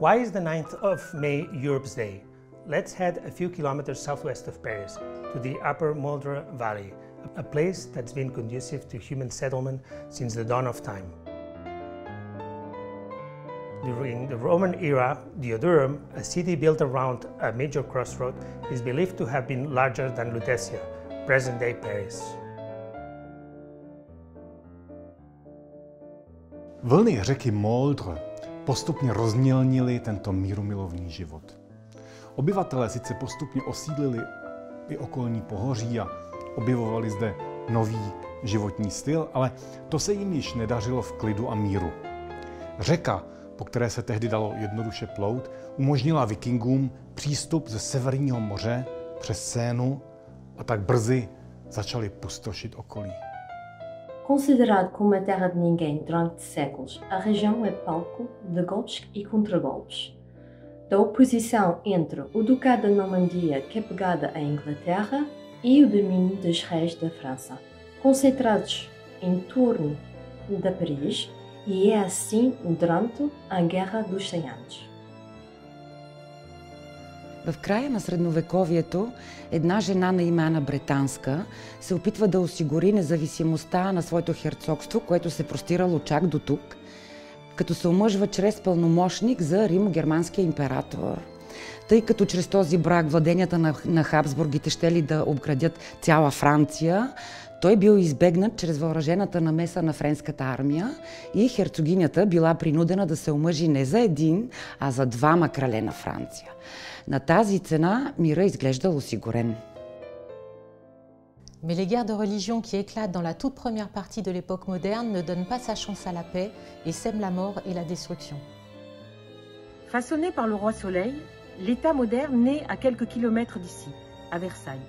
Why is the 9th of May Europe's Day? Let's head a few kilometers southwest of Paris to the Upper Moldre Valley, a place that's been conducive to human settlement since the dawn of time. During the Roman era, Diodurum, a city built around a major crossroad, is believed to have been larger than Lutetia, present-day Paris. Vlny řeky Moldre postupně rozmělnily tento mírumilovný život. Obyvatelé sice postupně osídlili i okolní pohoří a objevovali zde nový životní styl, ale to se jim již nedařilo v klidu a míru. Řeka, po které se tehdy dalo jednoduše plout, umožnila vikingům přístup ze Severního moře přes Sénu a tak brzy začali pustošit okolí. Considerado como uma terra de ninguém durante séculos, a região é palco de golpes e contragolpes. Da oposição entre o Ducado da Normandia, que é pegada à Inglaterra, e o domínio dos reis da França, concentrados em torno de Paris, e é assim durante a Guerra dos 100 anos. В края на средновековието една жена на име Ана Бретанска се опитва да осигури независимостта на своето херцогство, което се простирало чак до тук, като се омъжва чрез пълномощник за римо-германския император. Тъй като чрез този брак владенията на Хабсбургите щели да обградят цяла Франция, той бил избегнат чрез въоръжената намеса на френската армия и херцогинята била принудена да се омъжи не за един, а за двама крале на Франция. На тази цена мира изглеждал осигурен. Mais les guerres de religion qui éclatent dans la toute première partie de l'époque moderne ne donnent pas sa chance à la paix et sèment la mort et la destruction. Façonné par le roi Soleil, l'État moderne naît à quelques kilomètres d'ici, à Versailles.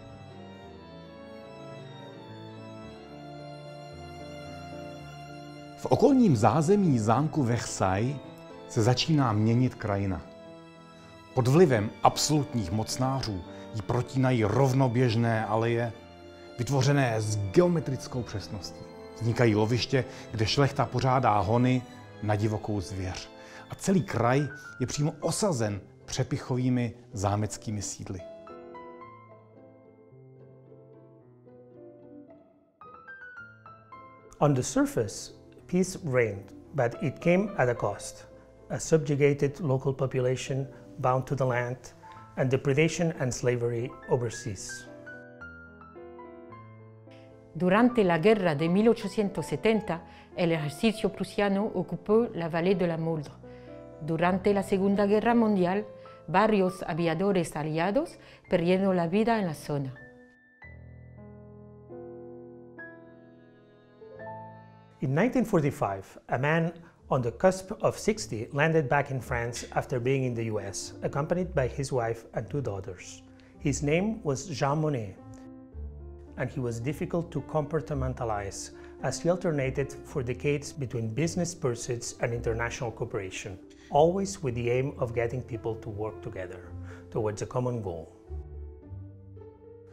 V okolním zázemí zámku Versailles se začíná měnit krajina. Pod vlivem absolutních mocnářů jí protínají rovnoběžné aleje, vytvořené s geometrickou přesností. Vznikají loviště, kde šlechta pořádá hony na divokou zvěř. A celý kraj je přímo osazen přepichovými zámeckými sídly. On the surface, peace reigned, but it came at a cost. A subjugated local population bound to the land, and depredation and slavery overseas. Durante la guerra de 1870, el ejército prusiano ocupó la vallée de la Moldre. Durante la Segunda Guerra Mundial, varios aviadores aliados perdieron la vida en la zona. In 1945, a man on the cusp of 60 landed back in France after being in the US, accompanied by his wife and 2 daughters. His name was Jean Monnet, and he was difficult to compartmentalize as he alternated for decades between business pursuits and international cooperation, always with the aim of getting people to work together towards a common goal.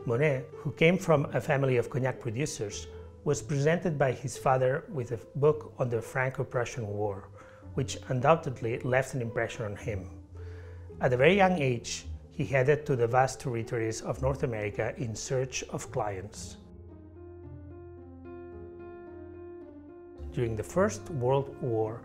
Monnet, who came from a family of cognac producers, was presented by his father with a book on the Franco-Prussian War, which undoubtedly left an impression on him. At a very young age, he headed to the vast territories of North America in search of clients. During the First World War,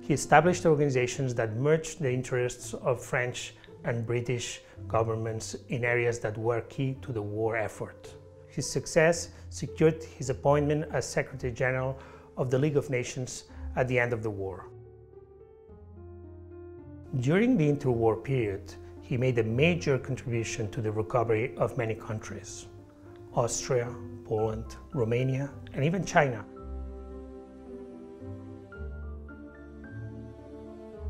he established organizations that merged the interests of French and British governments in areas that were key to the war effort. His success secured his appointment as Secretary General of the League of Nations at the end of the war. During the interwar period, he made a major contribution to the recovery of many countries: Austria, Poland, Romania, and even China.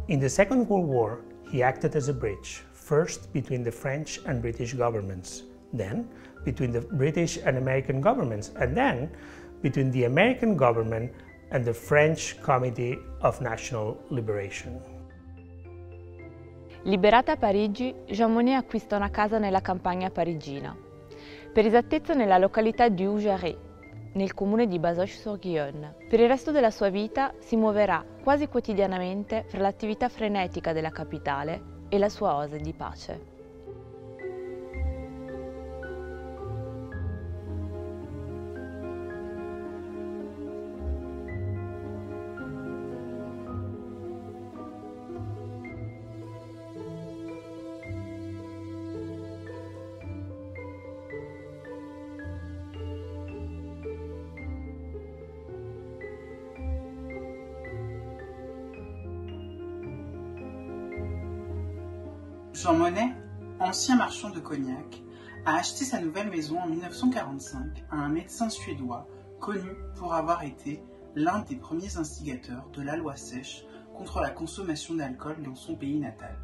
In the Second World War, he acted as a bridge, first between the French and British governments, then between the British and American governments, and then between the American government and the French Committee of National Liberation. Liberata Parigi, Jean Monnet acquista una casa nella campagna parigina, per esattezza nella località di Augeret, nel comune di Bazoches-sur-Guyonne. Per il resto della sua vita si muoverà quasi quotidianamente fra l'attività frenetica della capitale e la sua oasi di pace. Jean Monnet, ancien marchand de cognac, a acheté sa nouvelle maison en 1945 à un médecin suédois connu pour avoir été l'un des premiers instigateurs de la loi sèche contre la consommation d'alcool dans son pays natal.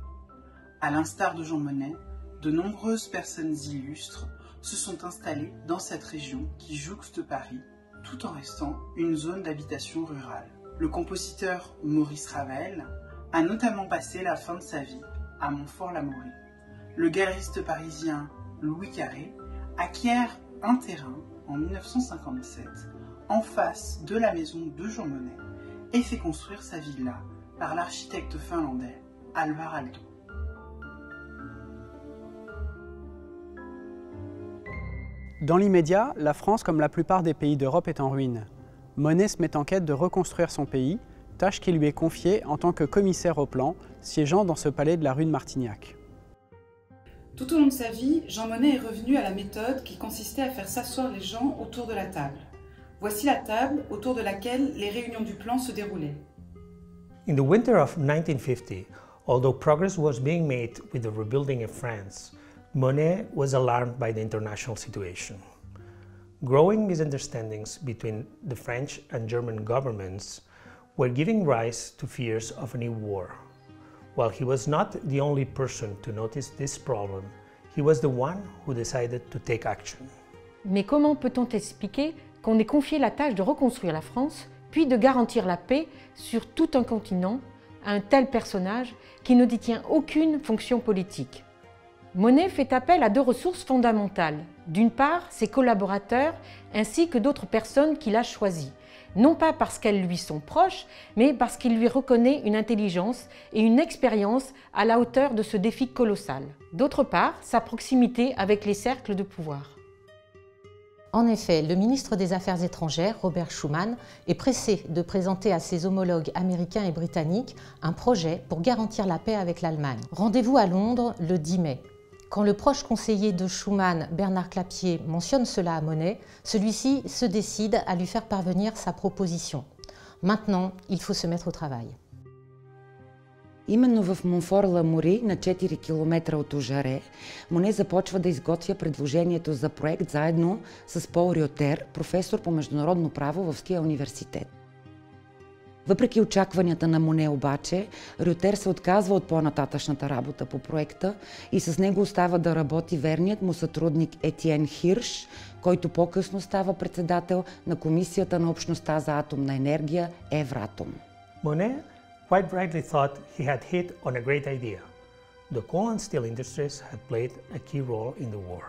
À l'instar de Jean Monnet, de nombreuses personnes illustres se sont installées dans cette région qui jouxte Paris, tout en restant une zone d'habitation rurale. Le compositeur Maurice Ravel a notamment passé la fin de sa vie à Montfort-l'Amaury. Le galeriste parisien Louis Carré acquiert un terrain en 1957 en face de la maison de Jean Monnet et fait construire sa villa par l'architecte finlandais Alvar Aalto. Dans l'immédiat, la France, comme la plupart des pays d'Europe, est en ruine. Monnet se met en quête de reconstruire son pays, tâche qui lui est confiée en tant que commissaire au plan, siégeant dans ce palais de la rue de Martignac. Tout au long de sa vie, Jean Monnet est revenu à la méthode qui consistait à faire s'asseoir les gens autour de la table. Voici la table autour de laquelle les réunions du plan se déroulaient. In the winter of 1950, although progress was being made with the rebuilding of France, Monnet was alarmed by the international situation. Growing misunderstandings between the French and German governments were giving rise to fears of a new war. While he was not the only person to notice this problem, he was the one who decided to take action. Mais comment peut-on expliquer qu'on ait confié la tâche de reconstruire la France, puis de garantir la paix sur tout un continent à un tel personnage qui ne détient aucune fonction politique? Monnet fait appel à deux ressources fondamentales. D'une part, ses collaborateurs ainsi que d'autres personnes qu'il a choisies. Non pas parce qu'elles lui sont proches, mais parce qu'il lui reconnaît une intelligence et une expérience à la hauteur de ce défi colossal. D'autre part, sa proximité avec les cercles de pouvoir. En effet, le ministre des Affaires étrangères, Robert Schuman, est pressé de présenter à ses homologues américains et britanniques un projet pour garantir la paix avec l'Allemagne. Rendez-vous à Londres le 10 mai. Quand le proche conseiller de Schuman, Bernard Clapier, mentionne cela à Monnet, celui-ci se décide à lui faire parvenir sa proposition. Maintenant, il faut se mettre au travail. Именно в Монфор-Ламори, на 4 км от Ожаре, Моне започва да изготвя предложението за проект заедно с Пол Рютер, професор по международно право в Ския университет. Въпреки очакванията на Моне обаче, Рютер се отказва от по-нататъчната работа по проекта и с него остава да работи верният му сътрудник Етиен Хирш, който по-късно става председател на Комисията на общността за атомна енергия Евратом. Monnet quite rightly thought he had hit on a great idea. The coal and steel industries had played a key role in the war.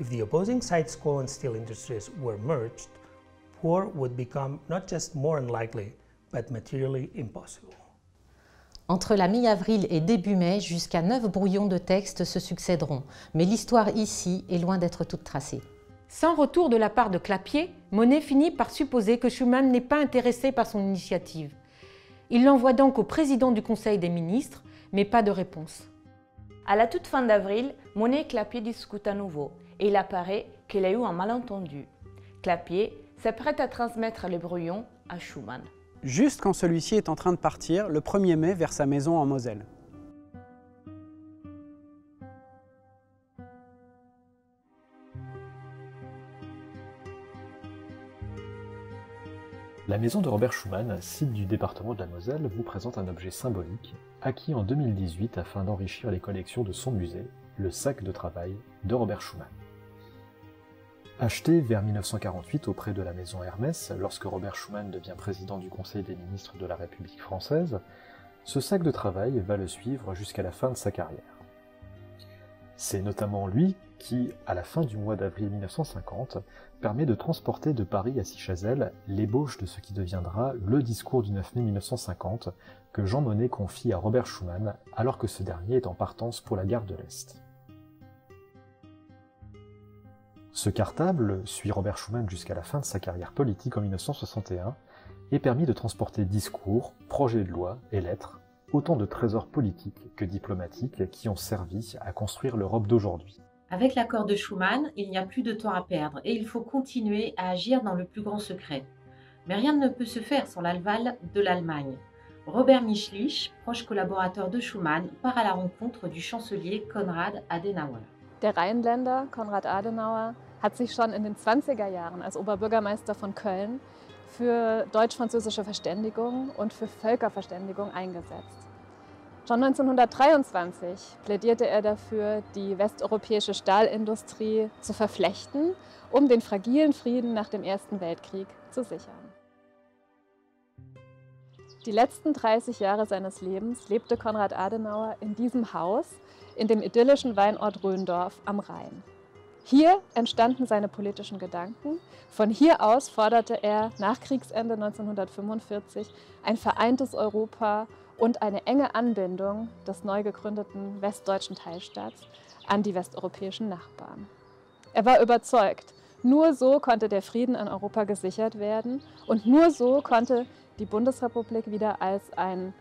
If the opposing sides' coal and steel industries were merged, war would become not just more unlikely, but materially impossible. Entre la mi-avril et début mai, jusqu'à 9 brouillons de textes se succéderont. Mais l'histoire ici est loin d'être toute tracée. Sans retour de la part de Clapier, Monnet finit par supposer que Schuman n'est pas intéressé par son initiative. Il l'envoie donc au président du Conseil des ministres, mais pas de réponse. À la toute fin d'avril, Monnet et Clapier discutent à nouveau et il apparaît qu'il y a eu un malentendu. Clapier s'apprête à transmettre les brouillons à Schuman. Juste quand celui-ci est en train de partir, le 1er mai, vers sa maison en Moselle. La maison de Robert Schuman, site du département de la Moselle, vous présente un objet symbolique, acquis en 2018 afin d'enrichir les collections de son musée, le sac de travail de Robert Schuman. Acheté vers 1948 auprès de la maison Hermès, lorsque Robert Schuman devient président du Conseil des ministres de la République française, ce sac de travail va le suivre jusqu'à la fin de sa carrière. C'est notamment lui qui, à la fin du mois d'avril 1950, permet de transporter de Paris à Sichazel l'ébauche de ce qui deviendra le discours du 9 mai 1950 que Jean Monnet confie à Robert Schuman alors que ce dernier est en partance pour la guerre de l'Est. Ce cartable suit Robert Schuman jusqu'à la fin de sa carrière politique en 1961 et permet de transporter discours, projets de loi et lettres, autant de trésors politiques que diplomatiques qui ont servi à construire l'Europe d'aujourd'hui. Avec l'accord de Schuman, il n'y a plus de temps à perdre et il faut continuer à agir dans le plus grand secret. Mais rien ne peut se faire sans l'aval de l'Allemagne. Robert Michlich, proche collaborateur de Schuman, part à la rencontre du chancelier Konrad Adenauer. Der Rheinländer Konrad Adenauer hat sich schon in den 20er Jahren als Oberbürgermeister von Köln für deutsch-französische Verständigung und für Völkerverständigung eingesetzt. Schon 1923 plädierte er dafür, die westeuropäische Stahlindustrie zu verflechten, um den fragilen Frieden nach dem Ersten Weltkrieg zu sichern. Die letzten 30 Jahre seines Lebens lebte Konrad Adenauer in diesem Haus, in dem idyllischen Weinort Röndorf am Rhein. Hier entstanden seine politischen Gedanken. Von hier aus forderte er nach Kriegsende 1945 ein vereintes Europa und eine enge Anbindung des neu gegründeten westdeutschen Teilstaats an die westeuropäischen Nachbarn. Er war überzeugt, nur so konnte der Frieden in Europa gesichert werden und nur so konnte die Bundesrepublik wieder als ein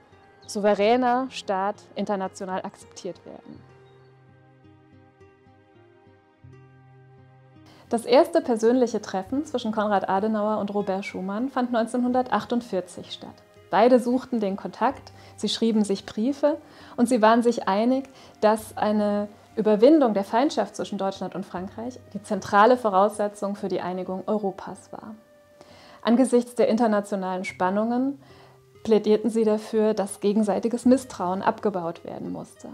souveräner Staat international akzeptiert werden. Das erste persönliche Treffen zwischen Konrad Adenauer und Robert Schuman fand 1948 statt. Beide suchten den Kontakt, sie schrieben sich Briefe und sie waren sich einig, dass eine Überwindung der Feindschaft zwischen Deutschland und Frankreich die zentrale Voraussetzung für die Einigung Europas war. Angesichts der internationalen Spannungen plädierten sie dafür, dass gegenseitiges Misstrauen abgebaut werden musste.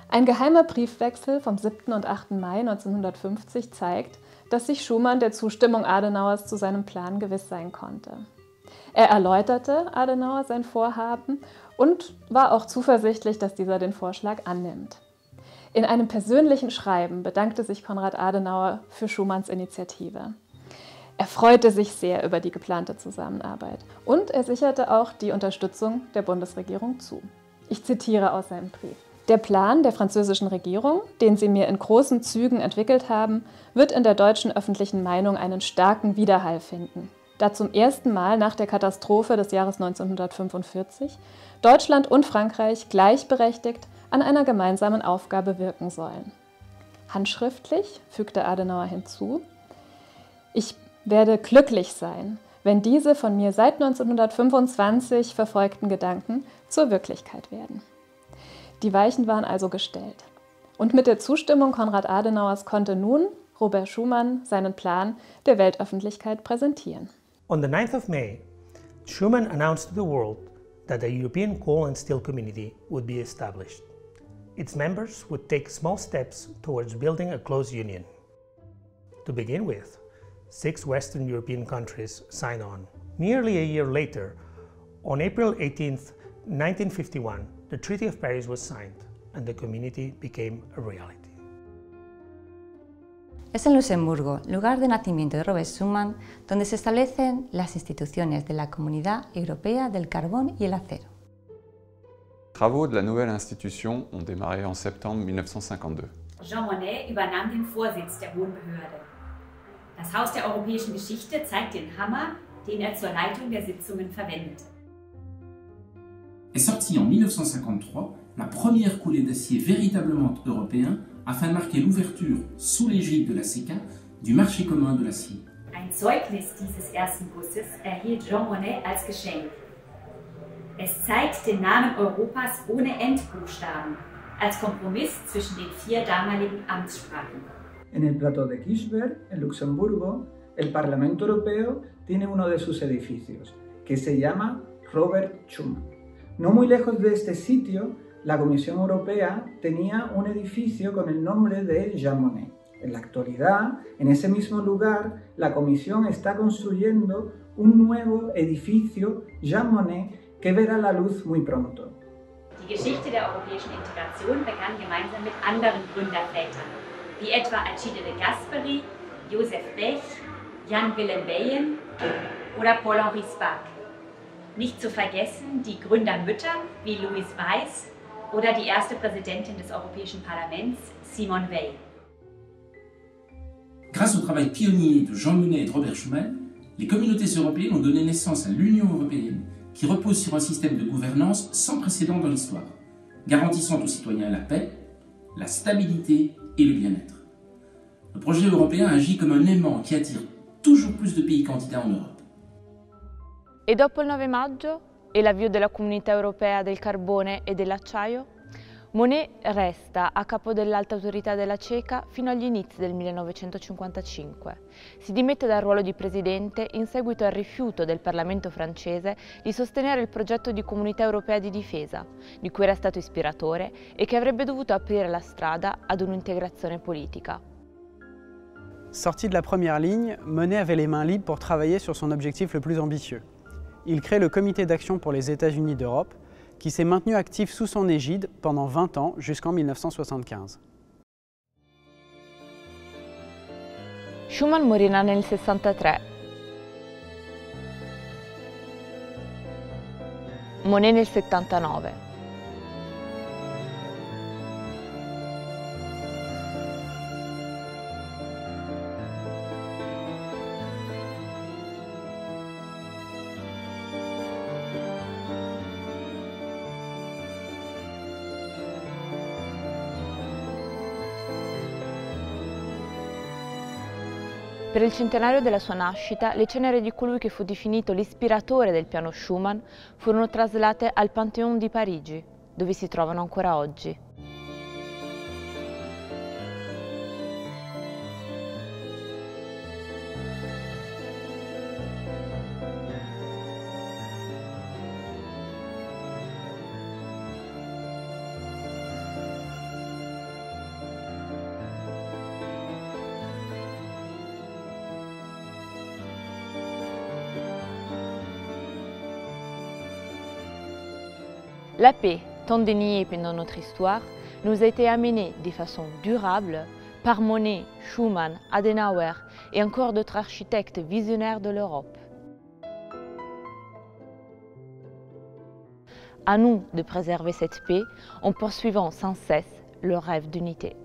Ein geheimer Briefwechsel vom 7. und 8. Mai 1950 zeigt, dass sich Schuman der Zustimmung Adenauers zu seinem Plan gewiss sein konnte. Er erläuterte Adenauer sein Vorhaben und war auch zuversichtlich, dass dieser den Vorschlag annimmt. In einem persönlichen Schreiben bedankte sich Konrad Adenauer für Schumans Initiative. Er freute sich sehr über die geplante Zusammenarbeit und er sicherte auch die Unterstützung der Bundesregierung zu. Ich zitiere aus seinem Brief. Der Plan der französischen Regierung, den Sie mir in großen Zügen entwickelt haben, wird in der deutschen öffentlichen Meinung einen starken Widerhall finden, da zum ersten Mal nach der Katastrophe des Jahres 1945 Deutschland und Frankreich gleichberechtigt an einer gemeinsamen Aufgabe wirken sollen. Handschriftlich fügte Adenauer hinzu: Ich werde glücklich sein, wenn diese von mir seit 1925 verfolgten Gedanken zur Wirklichkeit werden. Die Weichen waren also gestellt. Und mit der Zustimmung Konrad Adenauers konnte nun Robert Schuman seinen Plan der Weltöffentlichkeit präsentieren. On the 9th of May, Schuman announced to the world that the European Coal and Steel Community would be established. Its members would take small steps towards building a close union. To begin with, 6 Western European countries signed on. Nearly a year later, on April 18, 1951, the Treaty of Paris was signed and the community became a reality. Es en Luxemburgo, lugar de nacimiento de Robert Schuman, donde se establecen las instituciones de la Comunidad Europea del Carbón y el Acero. Les travaux de la nouvelle institution ont démarré en septembre 1952. Jean Monnet übernahm den Vorsitz der Hohen Behörde. Das Haus der europäischen Geschichte zeigt den Hammer, den er zur Leitung der Sitzungen verwendete. Est sortie en 1953 la première coulée d'acier véritablement européen afin de marquer l'ouverture, sous l'égide de la CECA, du marché commun de l'acier. Ein Zeugnis dieses ersten Gusses erhielt Jean Monnet als Geschenk. Es zeigt den Namen Europas ohne Endbuchstaben, als Kompromiss zwischen den 4 damaligen Amtssprachen. En el Plateau de Kirchberg, en Luxemburgo, el Parlamento Europeo tiene uno de sus edificios, que se llama Robert Schuman. No muy lejos de este sitio, la Comisión Europea tenía un edificio con el nombre de Jean Monnet. En la actualidad, en ese mismo lugar, la Comisión está construyendo un nuevo edificio Jean Monnet que verá la luz muy pronto. Die Geschichte der europäischen Integration begann gemeinsam mit anderen Gründervätern, wie etwa Alcide de Gasperi, Joseph Bech, Jan Willem Weyen oder Paul-Henri Spaak. Nicht zu vergessen die Gründermütter wie Louise Weiss oder die erste Präsidentin des Europäischen Parlaments, Simone Veil. Grâce au travail pionnier de Jean Monnet et de Robert Schuman, les communautés européennes ont donné naissance à l'Union européenne, qui repose sur un système de gouvernance sans précédent dans l'histoire, garantissant aux citoyens la paix, la stabilité et le bien-être. Le projet européen agit comme un aimant qui attire toujours plus de pays candidats en Europe. E dopo il 9 maggio e l'avvio della Comunità Europea del Carbone e dell'Acciaio, Monnet resta a capo dell'alta autorità della CECA fino agli inizi del 1955. Si dimette dal ruolo di presidente in seguito al rifiuto del Parlamento francese di sostenere il progetto di Comunità Europea di Difesa, di cui era stato ispiratore e che avrebbe dovuto aprire la strada ad un'integrazione politica. Sorti de la première ligne, Monnet avait les mains libres pour travailler sur son objectif le plus ambitieux. Il crée le Comité d'action pour les États-Unis d'Europe, qui s'est maintenu actif sous son égide pendant 20 ans jusqu'en 1975. Schuman morirà nel 63. Monnet nel 79. Per il centenario della sua nascita, le ceneri di colui che fu definito l'ispiratore del piano Schuman furono traslate al Panthéon di Parigi, dove si trovano ancora oggi. La paix, tant déniée pendant notre histoire, nous a été amenée de façon durable par Monnet, Schuman, Adenauer et encore d'autres architectes visionnaires de l'Europe. À nous de préserver cette paix en poursuivant sans cesse le rêve d'unité.